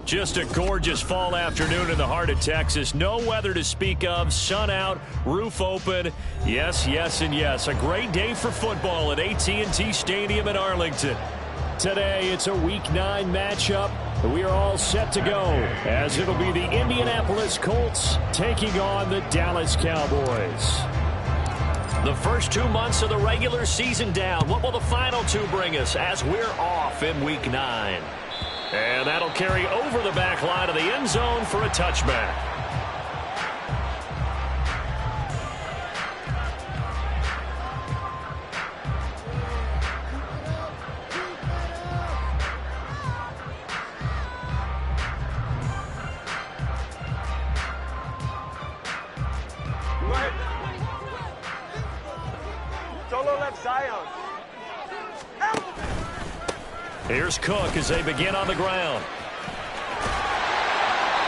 Just a gorgeous fall afternoon in the heart of Texas. No weather to speak of. Sun out, roof open. Yes, yes, and yes. A great day for football at AT&T Stadium in Arlington. Today, it's a Week 9 matchup. We are all set to go, as it'll be the Indianapolis Colts taking on the Dallas Cowboys. The first 2 months of the regular season down. What will the final 2 bring us as we're off in Week 9? And that'll carry over the back line of the end zone for a touchback. Here's Cook as they begin on the ground.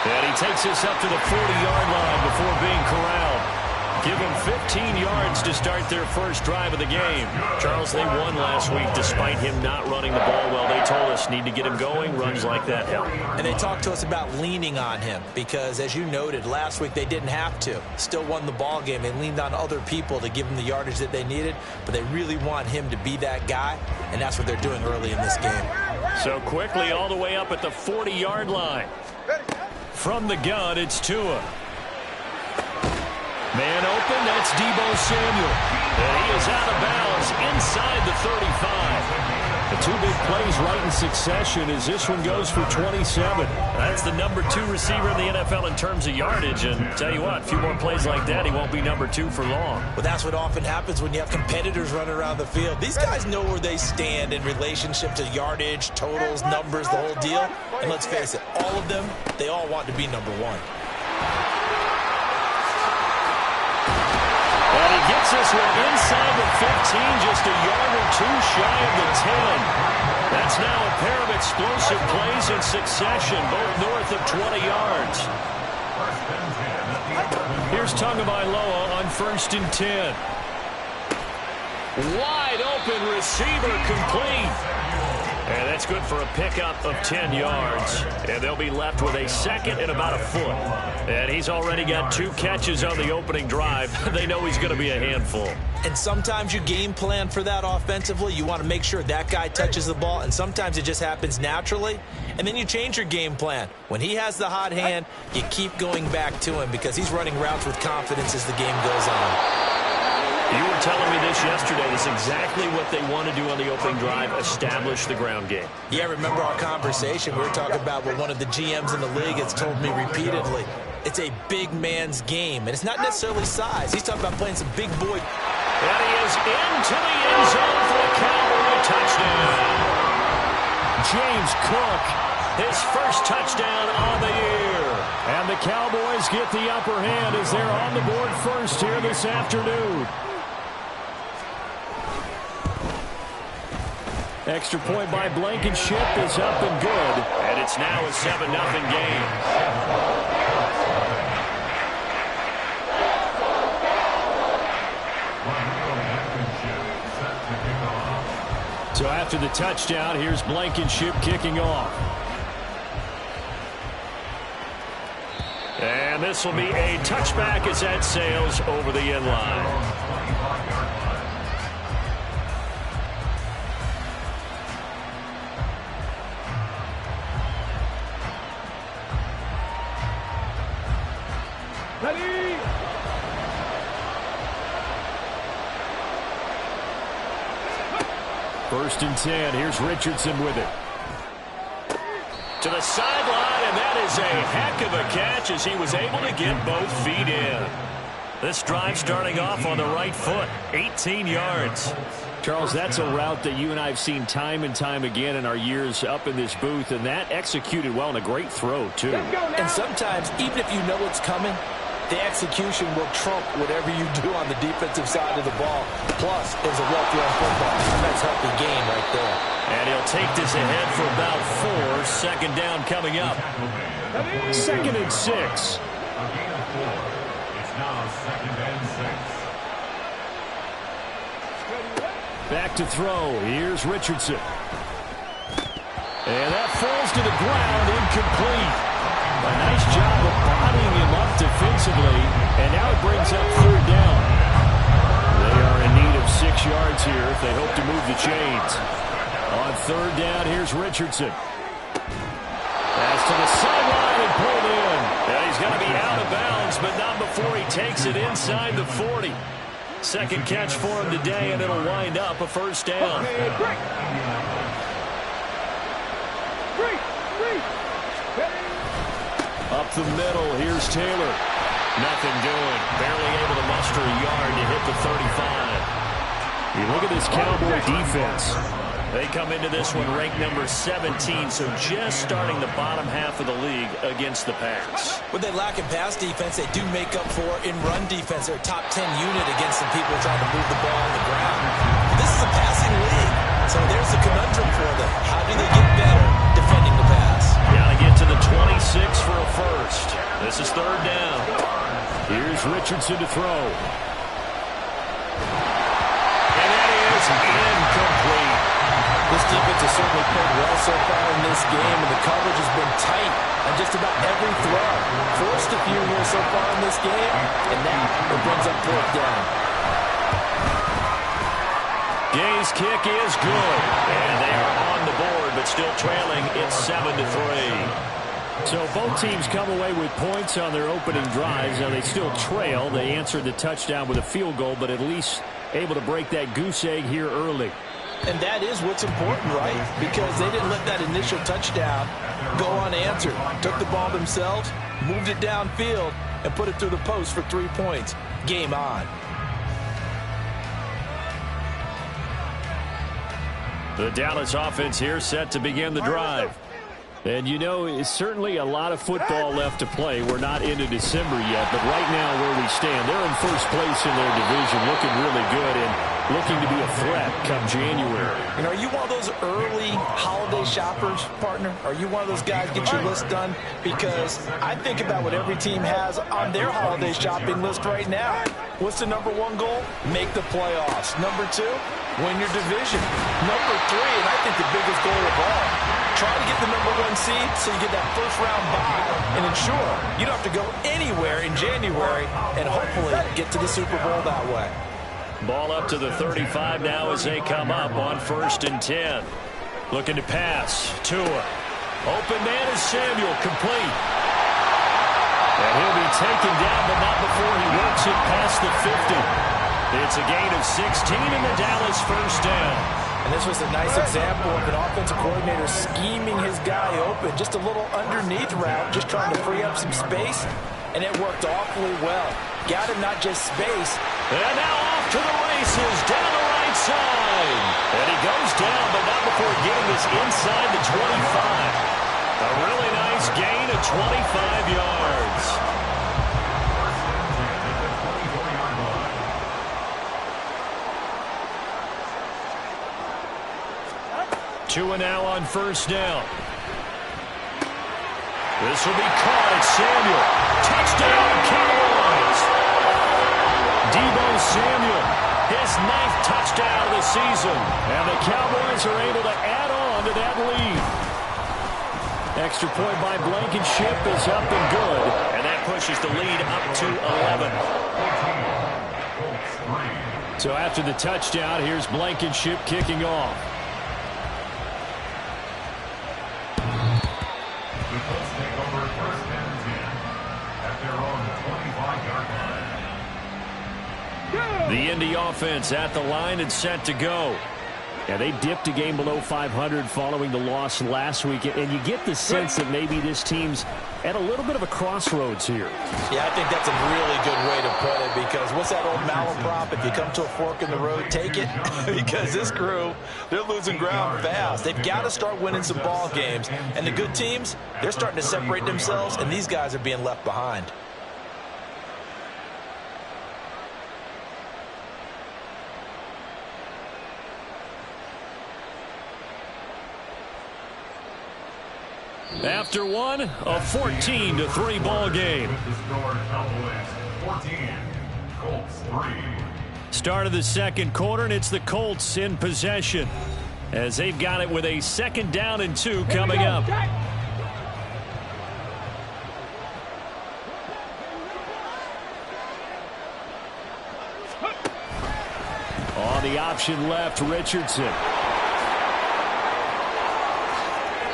And he takes this up to the 40-yard line before being corralled. Give them 15 yards to start their first drive of the game. Charles, they won last week despite him not running the ball well. They told us need to get him going. Runs like that help. And they talked to us about leaning on him because, as you noted, last week they didn't have to. Still won the ball game. They leaned on other people to give him the yardage that they needed, but they really want him to be that guy, and that's what they're doing early in this game. So quickly all the way up at the 40-yard line. From the gun, it's Tua. Man open, that's Deebo Samuel. And he is out of bounds inside the 35. The 2 big plays right in succession as this one goes for 27. That's the number 2 receiver in the NFL in terms of yardage. And tell you what, a few more plays like that, he won't be number 2 for long. Well, that's what often happens when you have competitors running around the field. These guys know where they stand in relationship to yardage, totals, numbers, the whole deal. And let's face it, all of them, they all want to be number 1. And he gets this one inside the 15, just a yard or 2 shy of the 10. That's now a pair of explosive plays in succession, both north of 20 yards. Here's Tagovailoa on 1st and 10. Wide open receiver complete. And that's good for a pickup of 10 yards. And they'll be left with a second and about a foot. And he's already got 2 catches on the opening drive. They know he's going to be a handful. And sometimes you game plan for that offensively. You want to make sure that guy touches the ball. And sometimes it just happens naturally. And then you change your game plan. When he has the hot hand, you keep going back to him because he's running routes with confidence as the game goes on. You were telling me this yesterday. It's exactly what they want to do on the opening drive, establish the ground game. Yeah, remember our conversation. We were talking about what one of the GMs in the league has told me repeatedly. It's a big man's game, and it's not necessarily size. He's talking about playing some big boy. And he is into the end zone for a Cowboy touchdown. James Cook, his first touchdown on the year. And the Cowboys get the upper hand as they're on the board first here this afternoon. Extra point by Blankenship is up and good. And it's now a 7-0 game. So after the touchdown, here's Blankenship kicking off. And this will be a touchback as that sails over the end line. Ready? First and 10. Here's Richardson with it. To the sideline, and that is a heck of a catch as he was able to get both feet in. This drive starting off on the right foot, 18 yards. Charles, that's a route that you and I have seen time and time again in our years up in this booth, and that executed well and a great throw, too. And sometimes, even if you know it's coming, the execution will trump whatever you do on the defensive side of the ball. Plus, it was a well-thrown football. That's healthy game right there. And he'll take this ahead for about 4. Second down coming up. 2nd and 6. It's now 2nd and 6. Back to throw. Here's Richardson. And that falls to the ground, incomplete. A nice job of bodying him up defensively, and now it brings up third down. They are in need of 6 yards here if they hope to move the chains. On third down, here's Richardson. Pass to the sideline and pulled in. And he's going to be out of bounds, but not before he takes it inside the 40. Second catch for him today, and it'll wind up a first down. Up the middle, here's Taylor. Nothing doing. Barely able to muster a yard to hit the 35. You look at this Cowboy defense. They come into this one ranked number 17, so just starting the bottom half of the league against the pass. What they lack in pass defense, they do make up for in run defense. They're a top 10 unit against some people trying to move the ball on the ground. This is a passing league, so there's a conundrum for them. How do they get better defending the pass? Got to get to the 26 for a first. This is third down. Here's Richardson to throw. And that is incomplete. This defense has certainly played well so far in this game, and the coverage has been tight on just about every throw. Forced a few here so far in this game, and now it brings up fourth down. Gay's kick is good, and they are on the board, but still trailing. It's 7-3. So both teams come away with points on their opening drives. Now they still trail. They answered the touchdown with a field goal, but at least able to break that goose egg here early. And that is what's important, right? Because they didn't let that initial touchdown go unanswered. Took the ball themselves, moved it downfield, and put it through the post for 3 points. Game on. The Dallas offense here set to begin the drive. And you know, it's certainly a lot of football left to play. We're not into December yet, but right now where we stand, they're in first place in their division, looking really good and looking to be a threat come January. And are you one of those early holiday shoppers, partner? Are you one of those guys get your list done? Because I think about what every team has on their holiday shopping list right now. What's the number 1 goal? Make the playoffs. Number 2, win your division. Number 3, and I think the biggest goal of all, try to get the number 1 seed so you get that first round bye and ensure you don't have to go anywhere in January and hopefully get to the Super Bowl that way. Ball up to the 35 now as they come up on 1st and 10. Looking to pass. Tua. Open man is Samuel. Complete. And he'll be taken down, but not before he works it past the 50. It's a gain of 16 in the Dallas first down. And this was a nice example of an offensive coordinator scheming his guy open. Just a little underneath route, just trying to free up some space. And it worked awfully well. Got him not just space. And now off to the races, down the right side. And he goes down, but not before getting this inside the 25. A really nice gain of 25 yards. Tua now on first down. This will be caught at Samuel. Touchdown, Cowboys. Deebo Samuel, his 9th touchdown of the season. And the Cowboys are able to add on to that lead. Extra point by Blankenship is up and good. And that pushes the lead up to 11. So after the touchdown, here's Blankenship kicking off. The Indy offense at the line and set to go. And they dipped a game below 500 following the loss last week. And you get the sense that maybe this team's at a little bit of a crossroads here. Yeah, I think that's a really good way to put it, because what's that old malaprop? If you come to a fork in the road, take it. Because this crew, they're losing ground fast. They've got to start winning some ball games. And the good teams, they're starting to separate themselves, and these guys are being left behind. After one, a 14-3 ball game. Start of the second quarter, and it's the Colts in possession. as they've got it with a 2nd down and 2 coming up. On the option left, Richardson.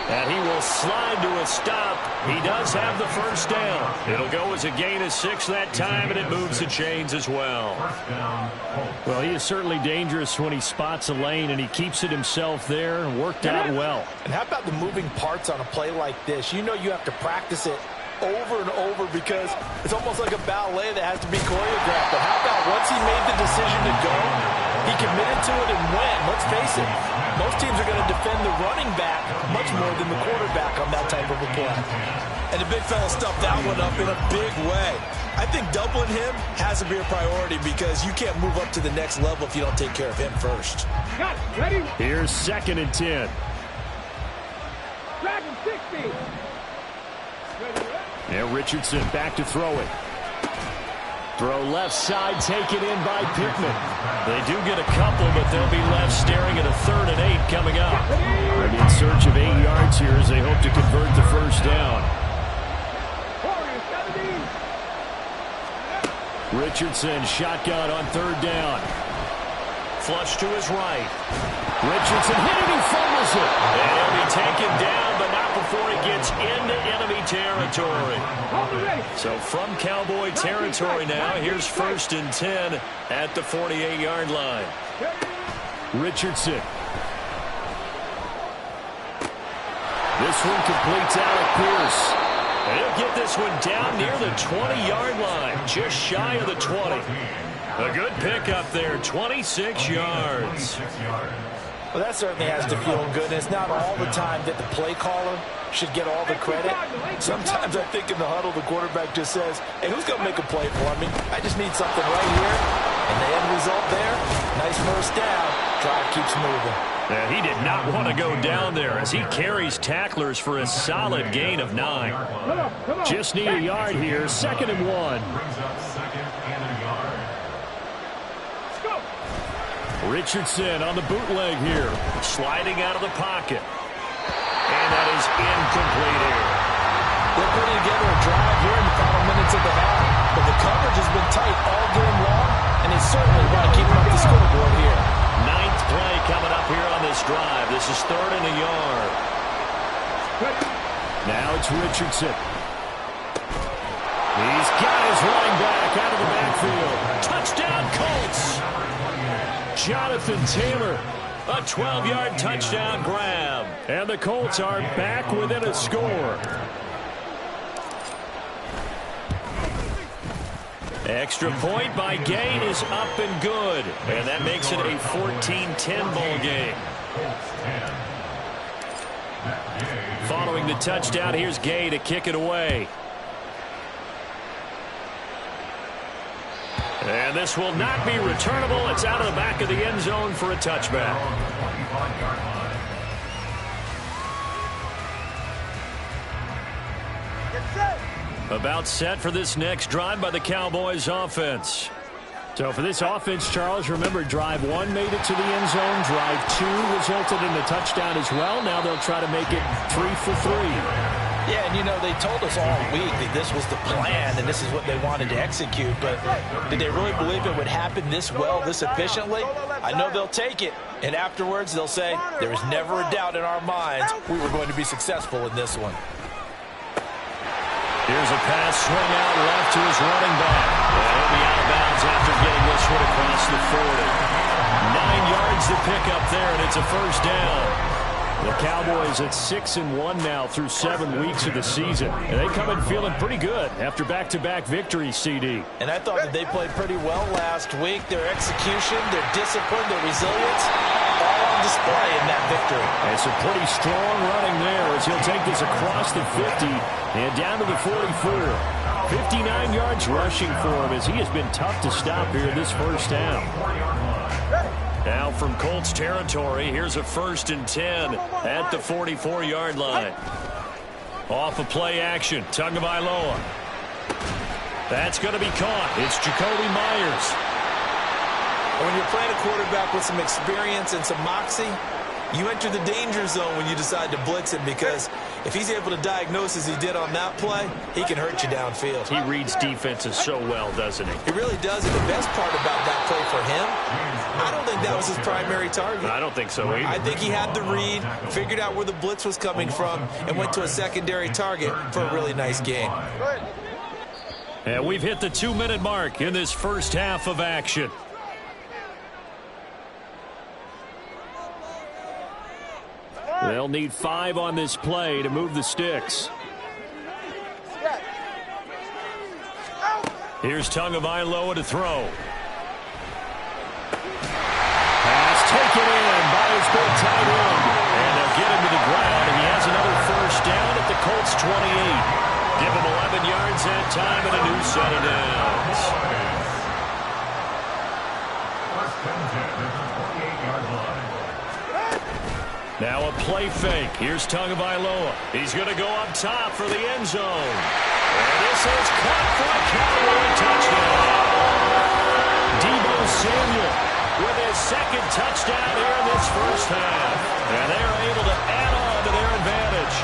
And he will slide to a stop. He does have the 1st down. It'll go as a gain of 6 that time, and it moves the chains as well. Well, he is certainly dangerous when he spots a lane, and he keeps it himself there and worked out well. And how about the moving parts on a play like this? You know you have to practice it over and over because it's almost like a ballet that has to be choreographed. But how about once he made the decision to go, he committed to it and went. Let's face it, most teams are going to defend the running back much more than the quarterback on that type of a play. And the big fella stuffed that one up in a big way. I think doubling him has to be a priority because you can't move up to the next level if you don't take care of him first. Ready? Here's 2nd and 10. Dragon 60. And Richardson back to throw it. Throw left side, taken in by Pittman. They do get a couple, but they'll be left staring at a 3rd and 8 coming up. They're in search of 8 yards here as they hope to convert the 1st down. Richardson shotgun on 3rd down. Flush to his right. Richardson hit it, he fumbles it. And he'll be taken down, but not before he gets into enemy territory. So from Cowboy territory now, here's 1st and 10 at the 48-yard line. Richardson. This one completes Alec Pierce. And he'll get this one down near the 20-yard line, just shy of the 20. A good pickup there, 26 yards. Well, that certainly has to feel good. It's not all the time that the play caller should get all the credit. Sometimes I think in the huddle, the quarterback just says, hey, who's going to make a play for me? I just need something right here. And the end result there, nice 1st down. Drive keeps moving. And he did not want to go down there as he carries tacklers for a solid gain of 9. Just need a yard here, 2nd and 1. Richardson on the bootleg here. Sliding out of the pocket. And that is incomplete here. They're putting together a drive here in the final minutes of the half. But the coverage has been tight all game long, and they certainly want to keep up the scoreboard here. 9th play coming up here on this drive. This is 3rd and a yard. Now it's Richardson. He's got his running back out of the backfield. Touchdown, Colts. Jonathan Taylor, a 12-yard touchdown grab. And the Colts are back within a score. Extra point by Gain is up and good. And that makes it a 14-10 ball game. Following the touchdown, here's Gay to kick it away. And this will not be returnable. It's out of the back of the end zone for a touchback. About set for this next drive by the Cowboys offense. So for this offense, Charles, remember drive 1 made it to the end zone. Drive 2 resulted in a touchdown as well. Now they'll try to make it 3 for 3. Yeah, and you know, they told us all week that this was the plan and this is what they wanted to execute, but did they really believe it would happen this well, this efficiently? I know they'll take it, and afterwards they'll say, there was never a doubt in our minds we were going to be successful in this one. Here's a pass swing out left to his running back. And he'll be out of bounds after getting this one across the 40. 9 yards to pick up there, and it's a 1st down. The Cowboys at 6-1 now through 7 weeks of the season. And they come in feeling pretty good after back-to-back victories, CD. And I thought that they played pretty well last week. Their execution, their discipline, their resilience, all on display in that victory. And some pretty strong running there as he'll take this across the 50 and down to the 44. 59 yards rushing for him as he has been tough to stop here this 1st down. Now from Colts territory, here's a 1st and 10 at the 44-yard line. Off of play action, Tagovailoa. That's going to be caught. It's Jacoby Myers. And when you're playing a quarterback with some experience and some moxie, You enter the danger zone when you decide to blitz him, because if he's able to diagnose as he did on that play, he can hurt you downfield. He reads defenses so well, doesn't he? He really does, and the best part about that play for him, I don't think that was his primary target. I don't think so either. I think he had the read, figured out where the blitz was coming from, and went to a secondary target for a really nice game. And we've hit the 2-minute mark in this first half of action. They'll need 5 on this play to move the sticks. Here's Tagovailoa to throw. Pass taken in by his big tight end. And they'll get him to the ground, and he has another first down at the Colts 28. Give him 11 yards that time and a new set of downs. Now a play fake. Here's Tagovailoa. He's going to go up top for the end zone. And this is caught for a Cowboy touchdown. Deebo Samuel with his second touchdown here in this first half. And they are able to add on to their advantage.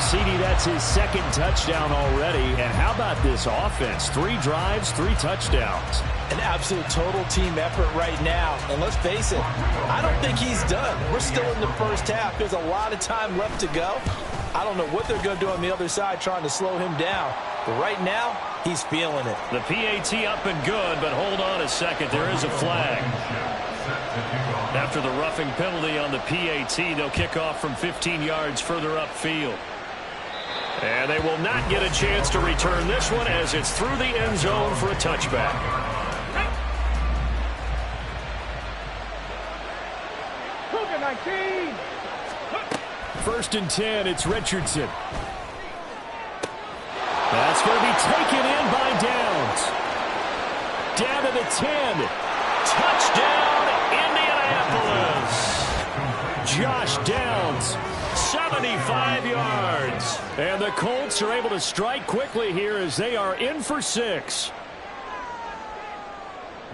CD, that's his second touchdown already. And how about this offense? 3 drives, 3 touchdowns. An absolute total team effort right now. And let's face it, I don't think he's done. We're still in the first half. There's a lot of time left to go. I don't know what they're going to do on the other side trying to slow him down. But right now, he's feeling it. The PAT up and good, but hold on a second. There is a flag. After the roughing penalty on the PAT, they'll kick off from 15 yards further upfield. And they will not get a chance to return this one as it's through the end zone for a touchback. First and 10, it's Richardson. That's going to be taken in by Downs. Down to the 10. Touchdown, Indianapolis. Josh Downs, 75 yards. And the Colts are able to strike quickly here as they are in for 6.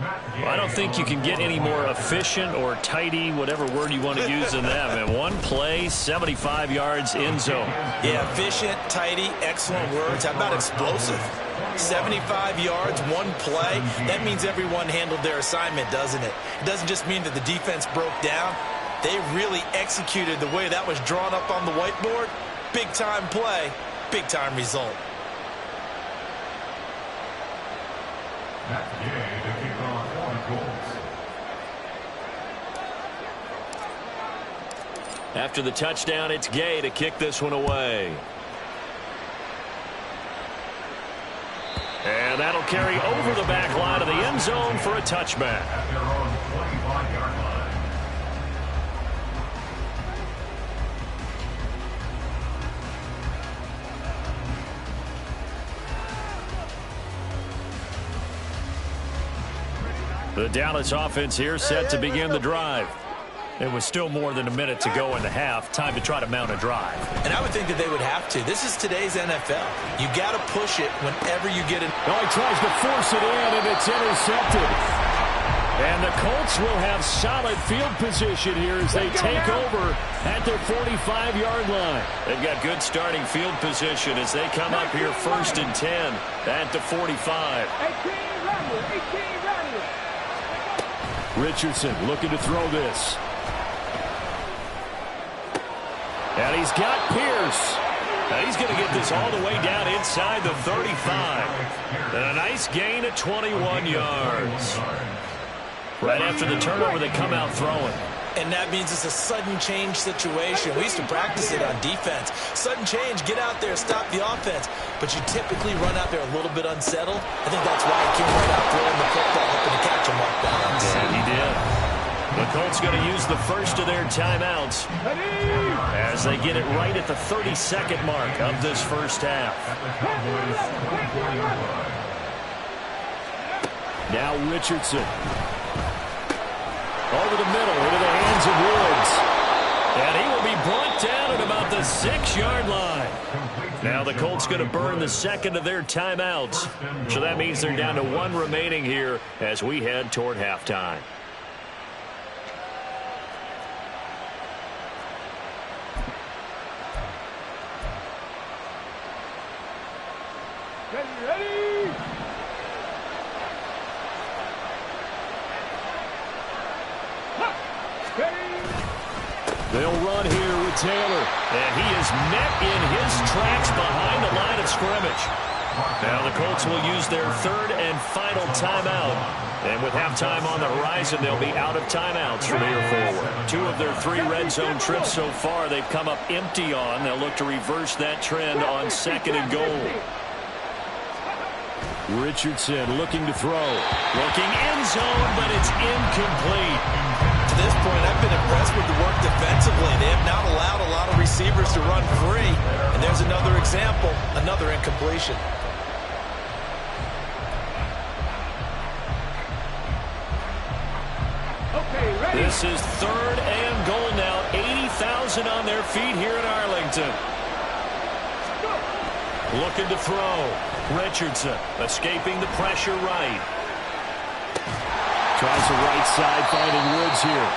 I don't think you can get any more efficient or tidy, whatever word you want to use in that. And one play, 75 yards in zone. Yeah, efficient, tidy, excellent words. How about explosive? 75 yards, one play. That means everyone handled their assignment, doesn't it? It doesn't just mean that the defense broke down. They really executed the way that was drawn up on the whiteboard. Big-time play, big-time result. After the touchdown, it's Gay to kick this one away. And that'll carry over the back line of the end zone for a touchback. The Dallas offense here set to begin the drive. It was still more than a minute to go in the half. Time to try to mount a drive. And I would think that they would have to. This is today's NFL. You got to push it whenever you get it. Oh, he tries to force it in, and it's intercepted. And the Colts will have solid field position here as they take over at their 45-yard line. They've got good starting field position as they come up here first and 10 at the 45. Richardson looking to throw this. And he's got Pierce. And he's going to get this all the way down inside the 35. And a nice gain of 21 yards. Right after the turnover, they come out throwing. And that means it's a sudden change situation. We used to practice it on defense. Sudden change, get out there, stop the offense. But you typically run out there a little bit unsettled. I think that's why he came right out throwing the football, hoping to catch him like that. Yeah, he did. The Colts going to use the first of their timeouts as they get it right at the 32nd mark of this first half. Now Richardson. Over the middle, into the hands of Woods. And he will be brought down at about the 6-yard line. Now the Colts going to burn the second of their timeouts. So that means they're down to 1 remaining here as we head toward halftime. Ready. They'll run here with Taylor. And he is met in his tracks behind the line of scrimmage. Now the Colts will use their third and final timeout. And with halftime on the horizon, they'll be out of timeouts from here forward. 2 of their 3 red zone trips so far they've come up empty on. They'll look to reverse that trend on 2nd and goal. Richardson looking to throw. Looking end zone, but it's incomplete. To this point, I've been impressed with the work defensively. They have not allowed a lot of receivers to run free. And there's another example, another incompletion. This is 3rd and goal now. 80,000 on their feet here in Arlington. Looking to throw. Richardson escaping the pressure right. Tries the right side, finding Woods here.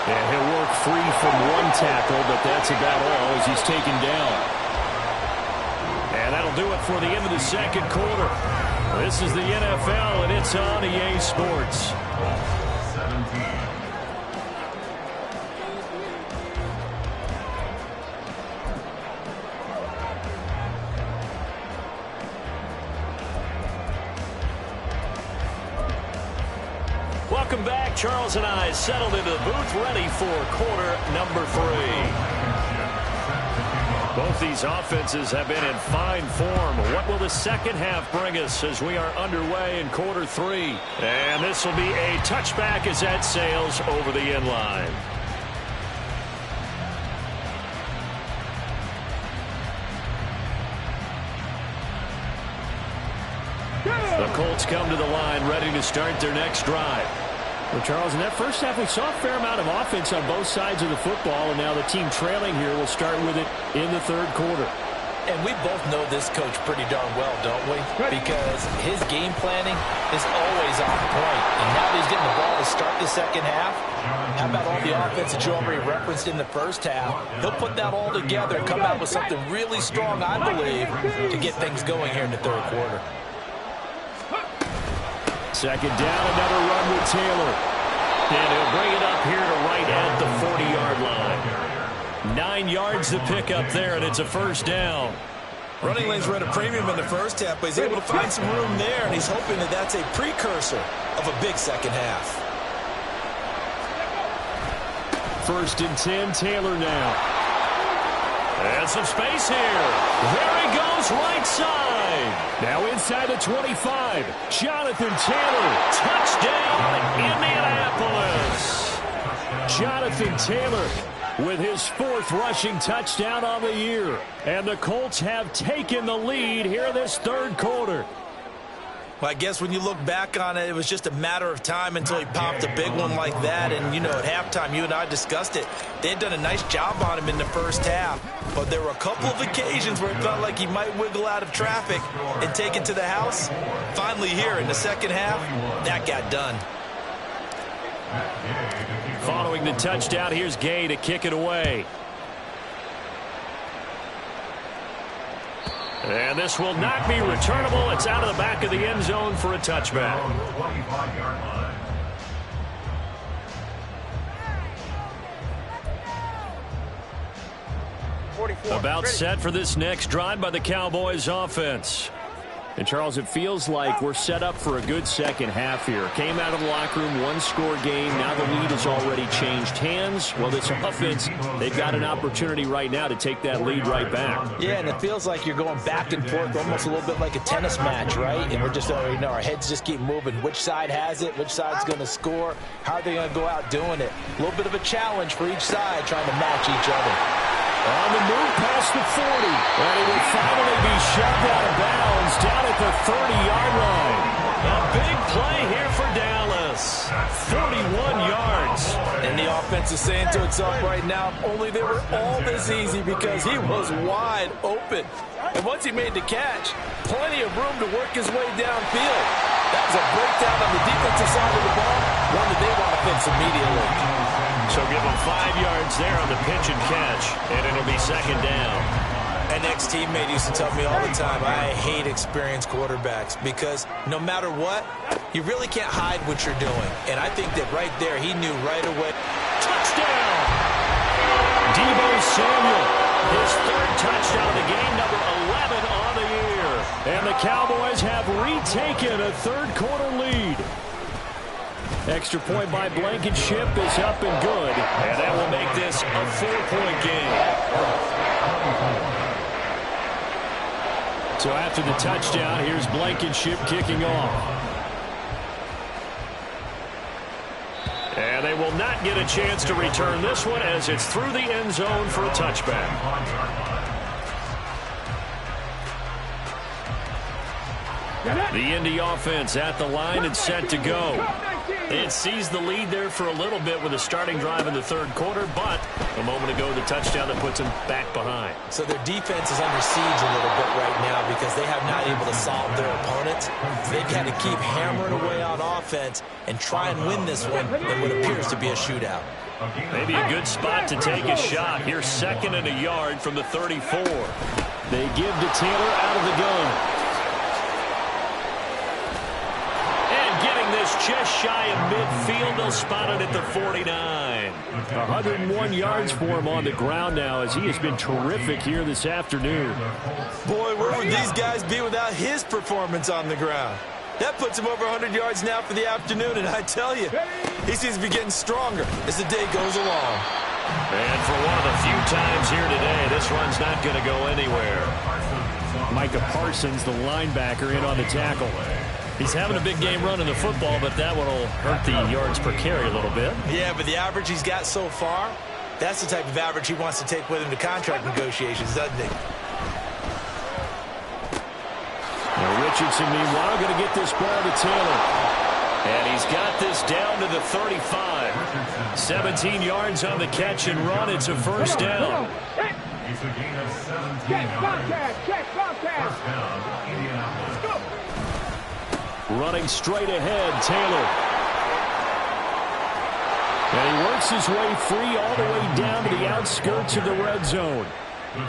And he'll work free from 1 tackle, but that's about all as he's taken down. And that'll do it for the end of the 2nd quarter. This is the NFL, and it's on EA Sports. Welcome back. Charles and I settled into the booth, ready for quarter number 3. Both these offenses have been in fine form. What will the second half bring us as we are underway in quarter 3? And this will be a touchback as that sails over the end line. The Colts come to the line, ready to start their next drive. Well, Charles, in that first half, we saw a fair amount of offense on both sides of the football, and now the team trailing here will start with it in the 3rd quarter. And we both know this coach pretty darn well, don't we? Because his game planning is always on point. And now that he's getting the ball to start the second half, how about all the offense that you already referenced in the first half? He'll put that all together and come out with something really strong, I believe, to get things going here in the 3rd quarter. 2nd down, another run with Taylor. And he'll bring it up here to right at the 40-yard line. 9 yards to pick up there, and it's a 1st down. Running lanes were at a premium in the first half, but he's able to find some room there, and he's hoping that that's a precursor of a big second half. 1st and 10, Taylor now. And some space here. There he goes, right side. Now inside the 25. Jonathan Taylor, touchdown, Indianapolis. Jonathan Taylor with his 4th rushing touchdown on the year. And the Colts have taken the lead here in this 3rd quarter. Well, I guess when you look back on it, it was just a matter of time until he popped a big one like that. And, you know, at halftime, you and I discussed it. They had done a nice job on him in the first half. But there were a couple of occasions where it felt like he might wiggle out of traffic and take it to the house. Finally here in the second half, that got done. Following the touchdown, here's Gay to kick it away. And this will not be returnable. It's out of the back of the end zone for a touchback. About set for this next drive by the Cowboys offense. And, Charles, it feels like we're set up for a good second half here. Came out of the locker room, 1-score game. Now the lead has already changed hands. Well, this offense, they've got an opportunity right now to take that lead right back. Yeah, and it feels like you're going back and forth, almost a little bit like a tennis match, right? And we're just, you know, our heads just keep moving. Which side has it? Which side's going to score? How are they going to go out doing it? A little bit of a challenge for each side trying to match each other. On the move past the 40. And he will finally be shoved out of bounds down at the 30-yard line. A big play here for Dallas. 41 yards. And the offense is saying to itself right now, only they were all this easy because he was wide open. And once he made the catch, plenty of room to work his way downfield. That was a breakdown on the defensive side of the ball, one that they want to fix immediately. So give him 5 yards there on the pitch and catch, and it'll be 2nd down. And next teammate used to tell me all the time, I hate experienced quarterbacks because no matter what, you really can't hide what you're doing. And I think that right there, he knew right away. Touchdown! Deebo Samuel, his third touchdown of the game, number 11 on the year. And the Cowboys have retaken a third-quarter lead. Extra point by Blankenship is up and good. And that will make this a 4-point game. So after the touchdown, here's Blankenship kicking off. And they will not get a chance to return this one as it's through the end zone for a touchback. The Indy offense at the line and set to go. It seized the lead there for a little bit with a starting drive in the third quarter, but a moment ago the touchdown that puts them back behind. So their defense is under siege a little bit right now because they have not able to solve their opponents. They've had to keep hammering away on offense and try and win this one in what appears to be a shootout. Maybe a good spot to take a shot. Here's 2nd and a yard from the 34. They give to Taylor out of the gun. Just shy of midfield. They'll spot it at the 49. 101 yards for him on the ground now as he has been terrific here this afternoon. Boy, where would these guys be without his performance on the ground? That puts him over 100 yards now for the afternoon, and I tell you, he seems to be getting stronger as the day goes along. And for one of the few times here today, this run's not going to go anywhere. Micah Parsons, the linebacker, in on the tackle. He's having a big game running the football, but that one will hurt the yards per carry a little bit. Yeah, but the average he's got so far, that's the type of average he wants to take with him to contract negotiations, doesn't he? Now Richardson, meanwhile, going to get this ball to Taylor. And he's got this down to the 35. 17 yards on the catch and run. It's a first down. It's a gain of 17 yards. First down, Indianapolis. Running straight ahead, Taylor. And he works his way free all the way down to the outskirts of the red zone.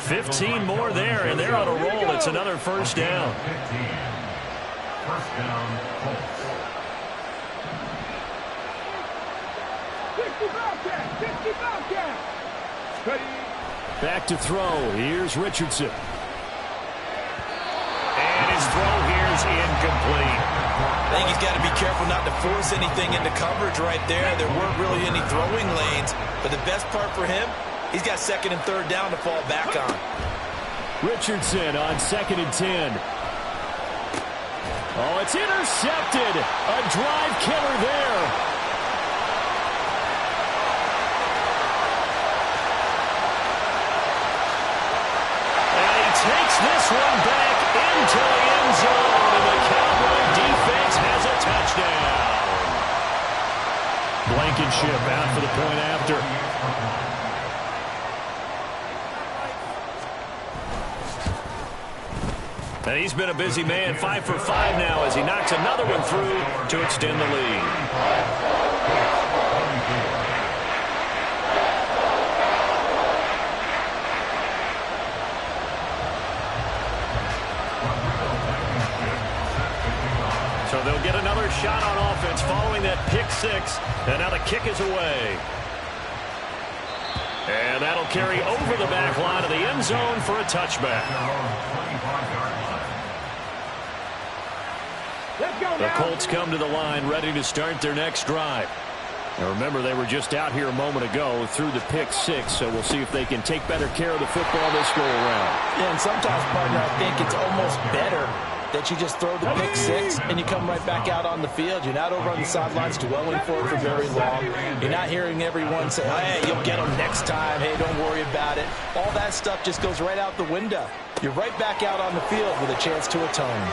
15 more there, and they're on a roll. It's another first down. 15. First down, Colts. 60 Bobcats. Back to throw. Here's Richardson. And his throw here is incomplete. I think he's got to be careful not to force anything into coverage right there. There weren't really any throwing lanes, but the best part for him, he's got 2nd and 3rd down to fall back on. Richardson on 2nd and 10. Oh, it's intercepted. A drive killer there. And he takes this one back into the end zone, and the Cowboy defense has a touchdown. Blankenship out for the point after. And he's been a busy man, 5 for 5 now as he knocks another one through to extend the lead. So they'll get another shot on offense following that pick 6. And now the kick is away. And that'll carry over the back line of the end zone for a touchback. The Colts come to the line ready to start their next drive. Now remember, they were just out here a moment ago through the pick 6, so we'll see if they can take better care of the football this go around. Yeah, and sometimes, partner, I think it's almost better that you just throw the pick 6 and you come right back out on the field. You're not over on the sidelines dwelling for it for very long. You're not hearing everyone say, hey, you'll get them next time. Hey, don't worry about it. All that stuff just goes right out the window. You're right back out on the field with a chance to atone.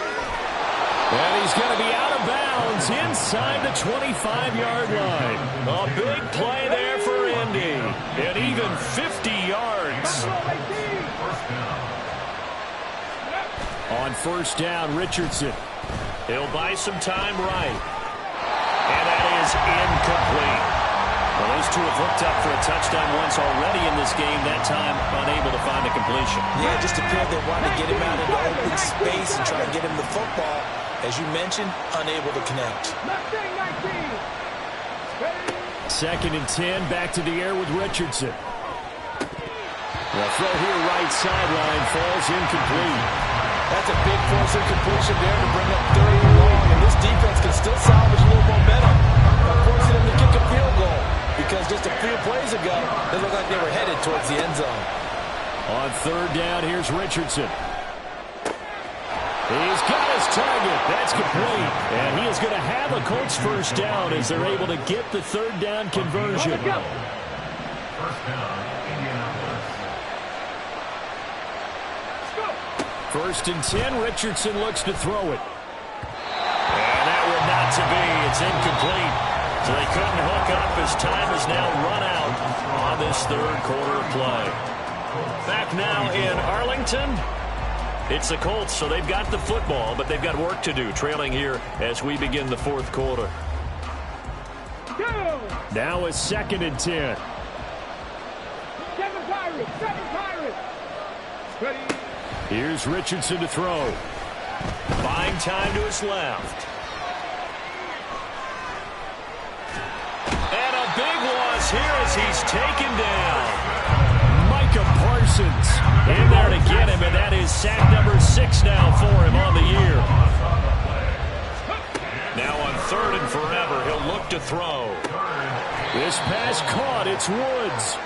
And he's going to be out of bounds inside the 25-yard line. A big play there for Indy. And even 50 yards. On first down, Richardson. He'll buy some time right. And that is incomplete. Well, those two have hooked up for a touchdown once already in this game, that time unable to find a completion. Yeah, it just appeared they wanted to get him out into open space and try to get him the football. As you mentioned, unable to connect. 2nd and 10, back to the air with Richardson. The throw here, right sideline, falls incomplete. That's a big force incompletion there to bring up 3rd and long, and this defense can still salvage a little momentum by forcing them to kick a field goal, because just a few plays ago, they looked like they were headed towards the end zone. On 3rd down, here's Richardson. He's got his target. That's complete. And he is going to have a Colts first down as they're able to get the 3rd down conversion. First down, Indianapolis. 1st and 10, Richardson looks to throw it. And that one not to be. It's incomplete. So they couldn't hook up as time is now run out on this 3rd quarter play. Back now in Arlington. It's the Colts, so they've got the football, but they've got work to do, trailing here as we begin the 4th quarter. Now it's 2nd and 10. 7 Pirates. Ready. Here's Richardson to throw. Buying time to his left. And a big loss here as he's taken down. Micah Parsons in there to get him, and that is sack number 6 now for him on the year. Now on 3rd and forever, he'll look to throw. This pass caught. It's Woods.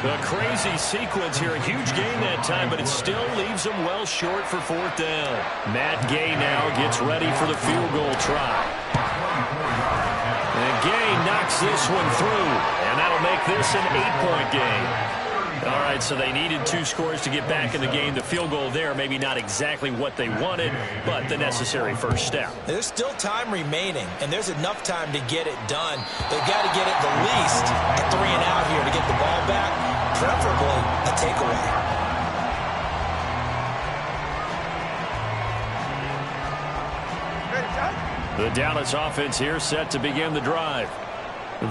A crazy sequence here. A huge gain that time, but it still leaves him well short for 4th down. Matt Gay now gets ready for the field goal try. And Gay knocks this one through, and that'll make this an 8-point game. All right, so they needed 2 scores to get back in the game. The field goal there, maybe not exactly what they wanted, but the necessary first step. There's still time remaining, and there's enough time to get it done. They've got to get it the least a 3 and out here to get the ball back, preferably a takeaway. The Dallas offense here set to begin the drive.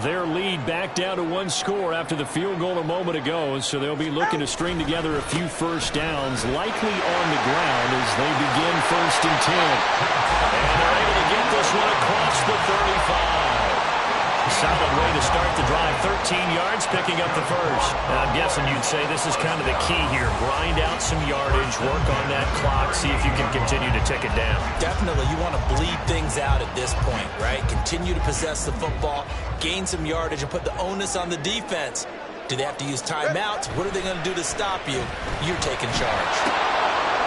Their lead back down to 1 score after the field goal a moment ago, so they'll be looking to string together a few first downs, likely on the ground as they begin 1st and 10. And they're able to get this one across the 35. Solid way to start the drive. 13 yards, picking up the first. I'm guessing you'd say this is kind of the key here. Grind out some yardage, work on that clock, see if you can continue to tick it down. Definitely, you want to bleed things out at this point, right? Continue to possess the football, gain some yardage, and put the onus on the defense. Do they have to use timeouts? What are they going to do to stop you? You're taking charge.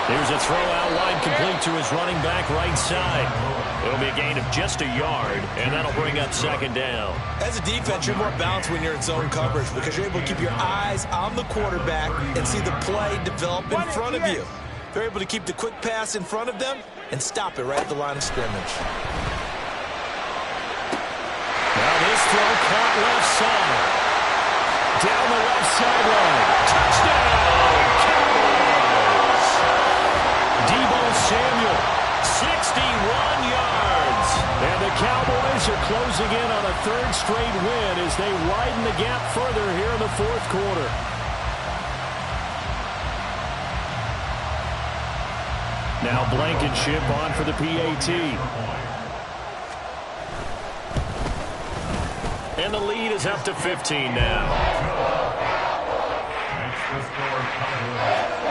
There's a throw out wide complete to his running back right side. It'll be a gain of just a yard, and that'll bring up 2nd down. As a defense, you're more balanced when you're in zone coverage because you're able to keep your eyes on the quarterback and see the play develop in front of you. They're able to keep the quick pass in front of them and stop it right at the line of scrimmage. Now this throw caught left side. Down the left sideline. Touchdown, Cowboys! Deebo Samuel, 61 yards. And the Cowboys are closing in on a 3rd straight win as they widen the gap further here in the 4th quarter. Now Blankenship on for the PAT. And the lead is up to 15 now. Makes the score Cowboys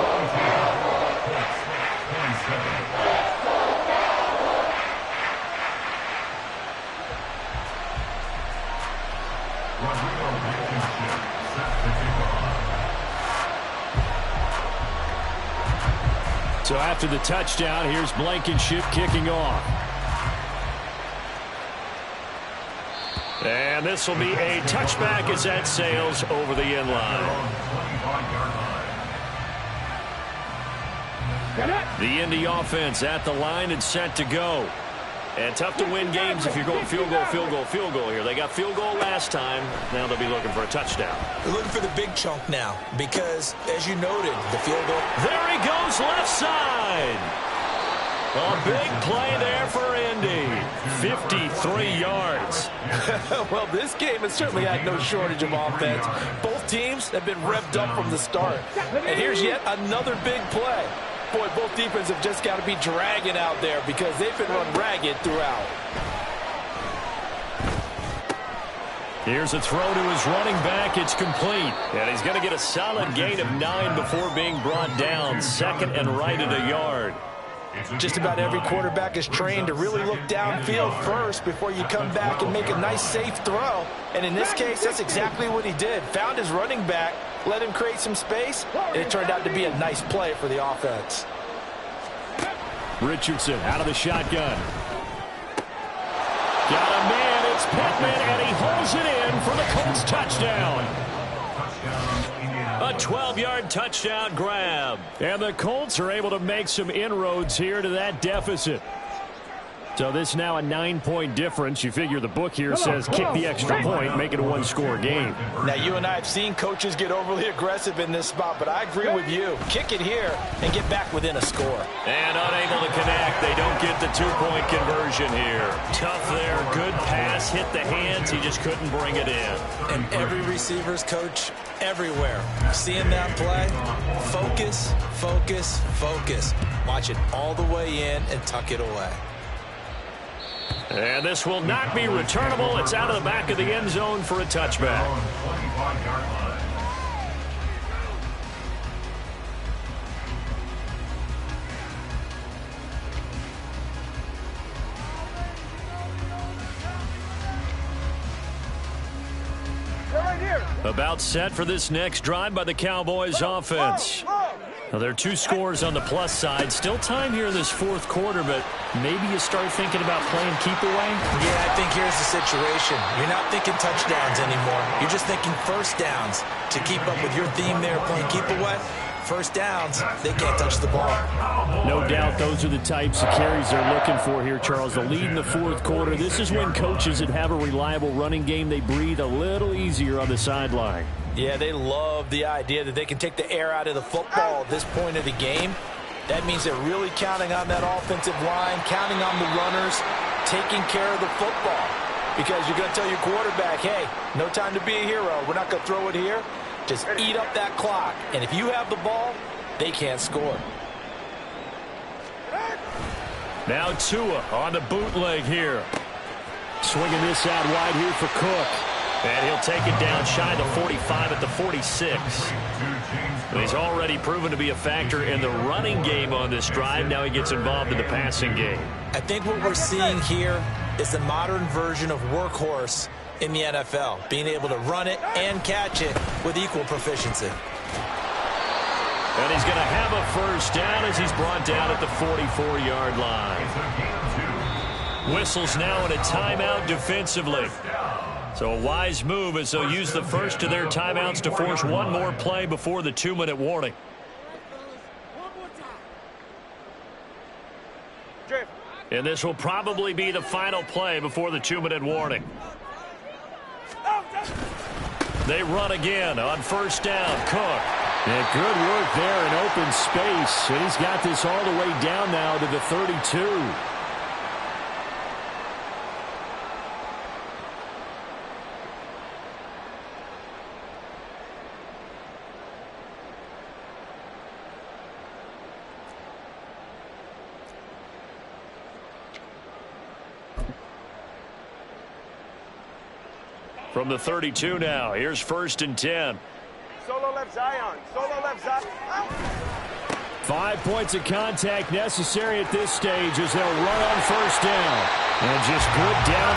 27. Rodrigo Blankenship set to kick off. So after the touchdown, here's Blankenship kicking off. And this will be a touchback as that sails over the end line. The Indy offense at the line and set to go. And tough to win games if you're going field goal, field goal, field goal here. They got field goal last time. Now they'll be looking for a touchdown. They're looking for the big chunk now because, as you noted, the field goal. There he goes left side. A big play there for Indy. 53 yards. Well, this game has certainly had no shortage of offense. Both teams have been revved up from the start. And here's yet another big play. Boy, both defenses have just got to be dragging out there because they've been run ragged throughout. Here's a throw to his running back. It's complete. And he's going to get a solid gain of 9 before being brought down. Second and right at a yard. Just about every quarterback is trained to really look downfield first before you come back and make a nice, safe throw. And in this case, that's exactly what he did. Found his running back, let him create some space, and it turned out to be a nice play for the offense. Richardson out of the shotgun. Got a man. It's Pittman, and he holds it in for the Colts touchdown. A 12-yard touchdown grab. And the Colts are able to make some inroads here to that deficit. So this is now a 9-point difference. You figure the book here says kick the extra point, make it a one-score game. Now, you and I have seen coaches get overly aggressive in this spot, but I agree with you. Kick it here and get back within a score. And unable to connect. They don't get the two-point conversion here. Tough there. Good pass. Hit the hands. He just couldn't bring it in. And every receiver's coach everywhere. Seeing that play, focus, focus, focus. Watch it all the way in and tuck it away. And this will not be returnable. It's out of the back of the end zone for a touchback. About set for this next drive by the Cowboys offense. Now, there are 2 scores on the plus side. Still time here in this fourth quarter, but maybe you start thinking about playing keep away? Yeah, I think here's the situation. You're not thinking touchdowns anymore. You're just thinking first downs. To keep up with your theme there, playing keep away, first downs, they can't touch the ball. No doubt those are the types of carries they're looking for here, Charles. The lead in the fourth quarter. This is when coaches that have a reliable running game, they breathe a little easier on the sideline. Yeah, they love the idea that they can take the air out of the football at this point of the game. That means they're really counting on that offensive line, counting on the runners, taking care of the football. Because you're going to tell your quarterback, hey, no time to be a hero. We're not going to throw it here. Just eat up that clock. And if you have the ball, they can't score. Now Tua on the bootleg here. Swinging this out wide here for Cook. And he'll take it down shy of the 45 at the 46. And he's already proven to be a factor in the running game on this drive. Now he gets involved in the passing game. I think what we're seeing here is the modern version of workhorse in the NFL, being able to run it and catch it with equal proficiency. And he's going to have a first down as he's brought down at the 44-yard line. Whistles now in a timeout defensively. So a wise move as they'll use the first of their timeouts to force one more play before the 2-minute warning. And this will probably be the final play before the 2-minute warning. They run again on first down. Cook. And good work there in open space. And he's got this all the way down now to the 32. From the 32 now, here's 1st and 10. Solo left Zion. Solo left Zion. 5 points of contact necessary at this stage as they'll run on first down. And just good down.